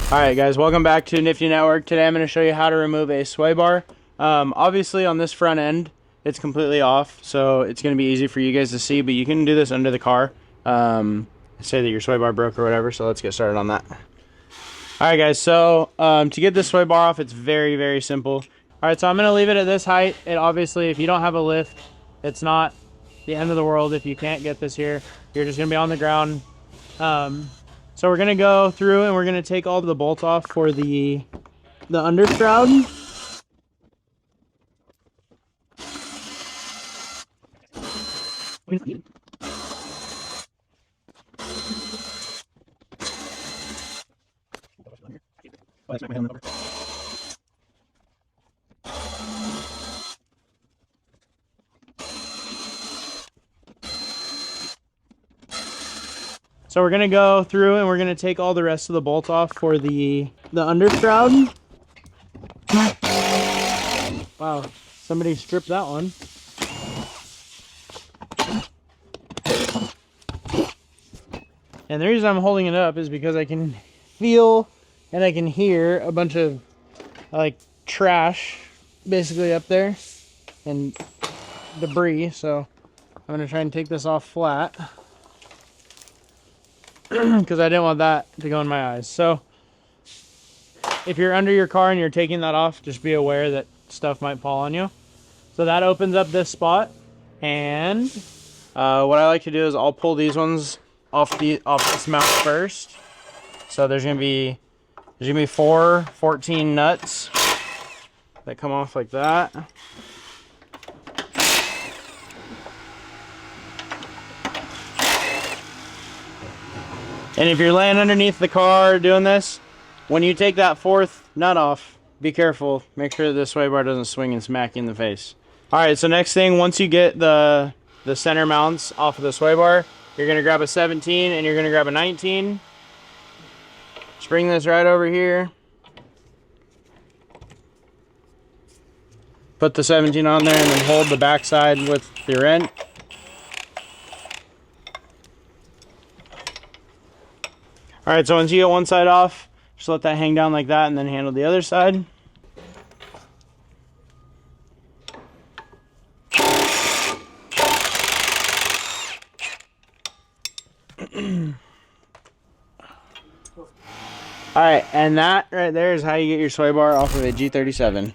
Alright guys, welcome back to Nifty Network. Today I'm going to show you how to remove a sway bar. Obviously on this front end, it's completely off, so it's going to be easy for you guys to see, but you can do this under the car. Say that your sway bar broke or whatever, so let's get started on that. Alright guys, so to get this sway bar off, it's very, very simple. Alright, so I'm going to leave it at this height. And obviously, if you don't have a lift, it's not the end of the world if you can't get this here. You're just going to be on the ground. So we're gonna go through and we're gonna take all of the bolts off for the undershroud. So we're gonna go through and we're gonna take all the rest of the bolts off for the undershroud. Wow, somebody stripped that one. And the reason I'm holding it up is because I can feel and I can hear a bunch of like trash basically up there and debris. So I'm gonna try and take this off flat because I didn't want that to go in my eyes. So if you're under your car and you're taking that off, just be aware that stuff might fall on you. So that opens up this spot, and what I like to do is I'll pull these ones off this mount first. So there's gonna be 14 nuts that come off like that. And if you're laying underneath the car doing this, when you take that fourth nut off, be careful. Make sure that the sway bar doesn't swing and smack you in the face. Alright, so next thing, once you get the center mounts off of the sway bar, you're going to grab a 17 and you're going to grab a 19. Just bring this right over here. Put the 17 on there and then hold the back side with your wrench. Alright, so once you get one side off, just let that hang down like that and then handle the other side. Alright, and that right there is how you get your sway bar off of a G37.